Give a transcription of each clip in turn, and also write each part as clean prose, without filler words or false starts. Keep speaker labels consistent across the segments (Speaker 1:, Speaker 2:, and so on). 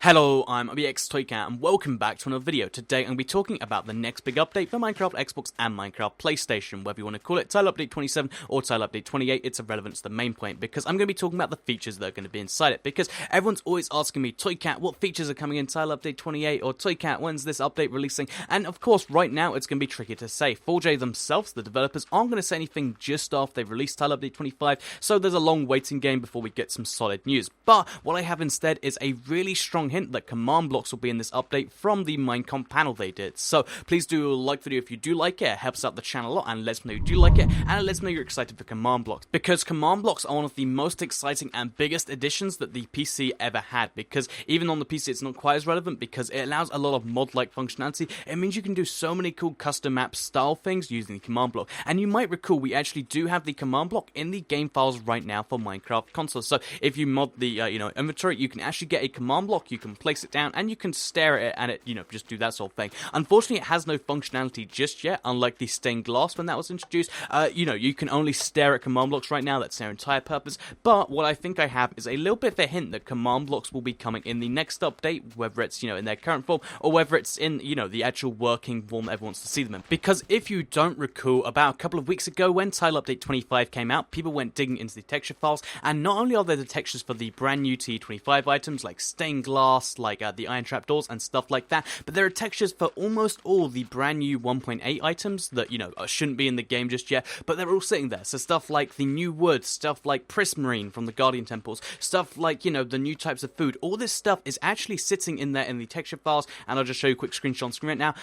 Speaker 1: Hello, I'm BXToyCat and welcome back to another video. Today I'm going to be talking about the next big update for Minecraft Xbox and Minecraft PlayStation. Whether you want to call it Title Update 27 or Title Update 28, it's irrelevant to the main point because I'm going to be talking about the features that are going to be inside it. Because everyone's always asking me, ToyCat, what features are coming in Title Update 28? Or ToyCat, when's this update releasing? And of course, right now it's going to be tricky to say. 4J themselves, the developers, aren't going to say anything just after they've released Title Update 25, so there's a long waiting game before we get some solid news. But what I have instead is a really strong hint that command blocks will be in this update from the Minecon panel they did. So please do like the video if you do like it. It helps out the channel a lot and lets me know you do like it, and it lets me know you're excited for command blocks, because command blocks are one of the most exciting and biggest additions that the PC ever had. Because even on the PC it's not quite as relevant because it allows a lot of mod-like functionality. It means you can do so many cool custom map style things using the command block. And you might recall we actually do have the command block in the game files right now for Minecraft console. So if you mod the inventory, you can actually get a command block, you can place it down, and you can stare at it and it, just do that sort of thing. Unfortunately, it has no functionality just yet, unlike the stained glass when that was introduced. You can only stare at command blocks right now. That's their entire purpose. But what I think I have is a little bit of a hint that command blocks will be coming in the next update, whether it's, in their current form, or whether it's in, the actual working form that everyone wants to see them in. Because if you don't recall, about a couple of weeks ago when Title Update 25 came out, people went digging into the texture files, and not only are there the textures for the brand new TU28 items, like stained glass, like the iron trapdoors and stuff like that, but there are textures for almost all the brand new 1.8 items that, shouldn't be in the game just yet, but they're all sitting there. So stuff like the new wood, stuff like prismarine from the Guardian Temples, stuff like, the new types of food, all this stuff is actually sitting in there in the texture files, and I'll just show you a quick screenshot on screen right now.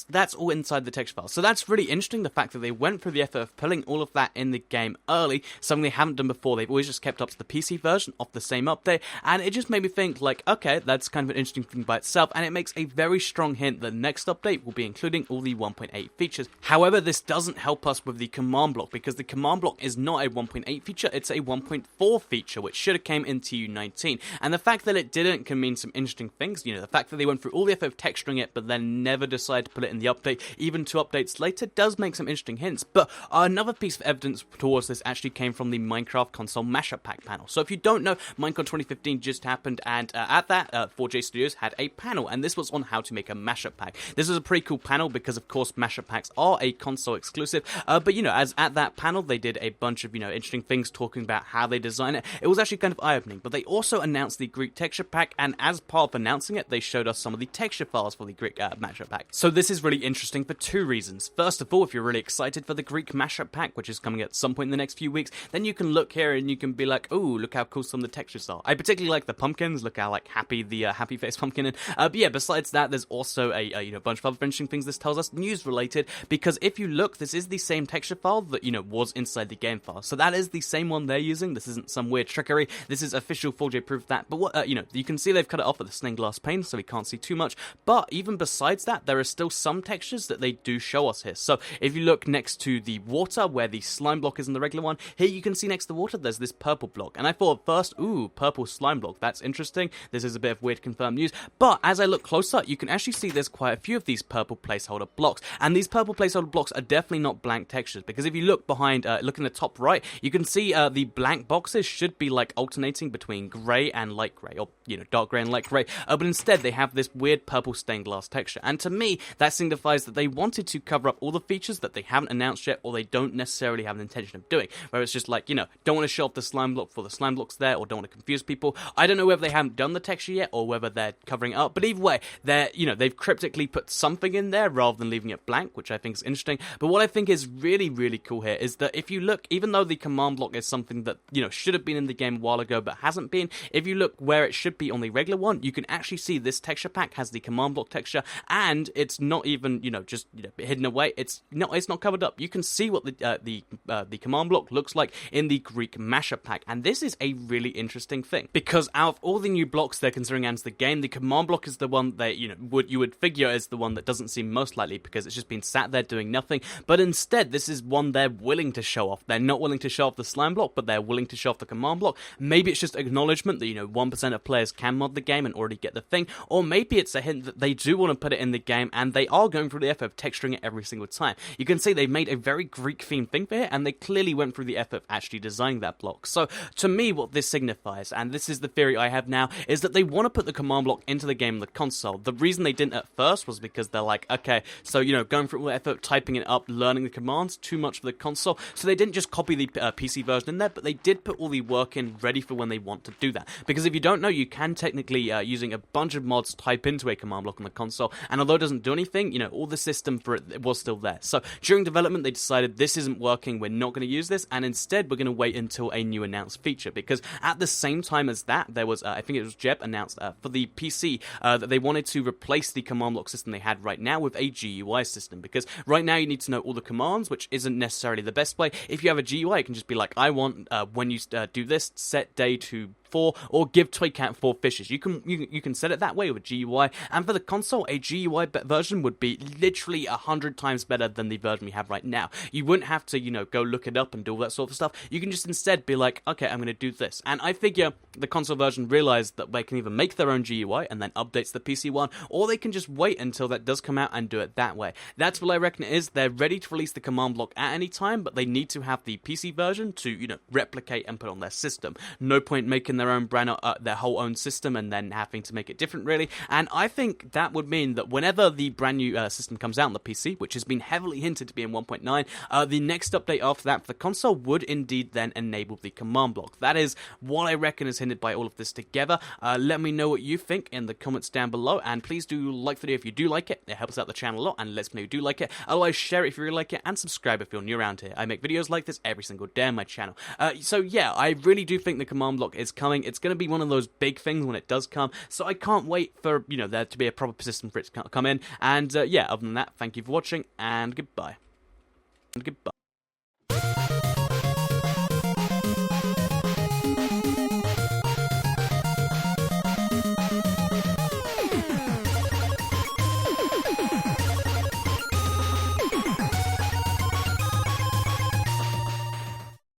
Speaker 1: That's all inside the texture files. So that's really interesting, the fact that they went through the effort of pulling all of that in the game early, something they haven't done before. They've always just kept up to the PC version of the same update, and it just made me think, like, okay, that's kind of an interesting thing by itself, and it makes a very strong hint that the next update will be including all the 1.8 features. However, this doesn't help us with the command block, because the command block is not a 1.8 feature, it's a 1.4 feature, which should have came in TU19, and the fact that it didn't can mean some interesting things. The fact that they went through all the effort of texturing it, but then never decided to put it in the update, even 2 updates later, does make some interesting hints. But another piece of evidence towards this actually came from the Minecraft console Mashup pack panel. So if you don't know, Minecon 2015 just happened, and at that, 4J Studios had a panel, and this was on how to make a mashup pack. This is a pretty cool panel because, of course, mashup packs are a console exclusive, but as at that panel, they did a bunch of, interesting things talking about how they design it. It was actually kind of eye-opening, but they also announced the Greek texture pack, and as part of announcing it, they showed us some of the texture files for the Greek mashup pack. So this is really interesting for 2 reasons. First of all, if you're really excited for the Greek mashup pack, which is coming at some point in the next few weeks, then you can look here and you can be like, oh, look how cool some of the textures are. I particularly like the pumpkins. Look how happy the happy face pumpkin is. But yeah, besides that, there's also a bunch of other interesting things this tells us, news related, because if you look, this is the same texture file that was inside the game file. So that is the same one they're using. This isn't some weird trickery. This is official 4J proof of that. But what you can see they've cut it off at the stained glass pane, so we can't see too much. But even besides that, there are still some textures that they do show us here. So if you look next to the water, where the slime block is in the regular one, here you can see next to the water there's this purple block. And I thought at first, ooh, purple slime block, that's interesting. This is a bit of weird confirmed news. But as I look closer, you can actually see there's quite a few of these purple placeholder blocks. And these purple placeholder blocks are definitely not blank textures, because if you look behind, look in the top right, you can see the blank boxes should be alternating between grey and light grey, or dark grey and light grey, but instead they have this weird purple stained glass texture. And to me, that signifies that they wanted to cover up all the features that they haven't announced yet, or they don't necessarily have an intention of doing, where it's just don't want to show off the slime block for the slime blocks there, or don't want to confuse people. I don't know whether they haven't done the texture yet, or whether they're covering it up, but either way, they've cryptically put something in there rather than leaving it blank, which I think is interesting. But what I think is really, really cool here is that if you look, even though the command block is something that, should have been in the game a while ago but hasn't been, if you look where it should be on the regular one, you can actually see this texture pack has the command block texture, and it's not even, just hidden away. It's not covered up. You can see what the command block looks like in the Greek mashup pack, and this is a really interesting thing, because out of all the new blocks they're considering into the game, the command block is the one that you would figure is the one that doesn't seem most likely, because it's just been sat there doing nothing. But instead, this is one they're willing to show off. They're not willing to show off the slime block, but they're willing to show off the command block. Maybe it's just acknowledgement that 1% of players can mod the game and already get the thing, or maybe it's a hint that they do want to put it in the game and they are going through the effort of texturing it every single time. You can see they've made a very Greek themed thing for it, and they clearly went through the effort of actually designing that block. So to me, what this signifies, and this is the theory I have now, is that they want want to put the command block into the game on the console. The reason they didn't at first was because they're like, okay, so, you know, going through all the effort, typing it up, learning the commands, too much for the console. So they didn't just copy the PC version in there, but they did put all the work in ready for when they want to do that. Because if you don't know, you can technically, using a bunch of mods, type into a command block on the console, and although it doesn't do anything, you know, all the system for it was still there. So during development, they decided this isn't working, we're not going to use this, and instead we're going to wait until a new announced feature. Because at the same time as that, there was, I think it was Jeb announced for the PC that they wanted to replace the command block system they had right now with a GUI system. Because right now you need to know all the commands, which isn't necessarily the best way. If you have a GUI, you can just be like, I want, when you do this, set day to 4, or give Toycat 4 fishes. You can set it that way with a GUI, and for the console, a GUI version would be literally 100 times better than the version we have right now. You wouldn't have to, you know, go look it up and do all that sort of stuff. You can just instead be like, okay, I'm going to do this. And I figure the console version realized that they can either make their own GUI and then updates the PC one, or they can just wait until that does come out and do it that way. That's what I reckon it is. They're ready to release the command block at any time, but they need to have the PC version to, you know, replicate and put on their system. No point making their own brand, their whole own system, and then having to make it different, really. And I think that would mean that whenever the brand new system comes out on the PC, which has been heavily hinted to be in 1.9, the next update after that for the console would indeed then enable the command block. That is what I reckon is hinted by all of this together. Let me know what you think in the comments down below, and please do like the video if you do like it. It helps out the channel a lot and lets me know you do like it. Otherwise, share it if you really like it, and subscribe if you're new around here. I make videos like this every single day on my channel. So yeah, I really do think the command block is coming. It's going to be one of those big things when it does come, so I can't wait for, you know, there to be a proper system for it to come in. And yeah, other than that, thank you for watching, and goodbye.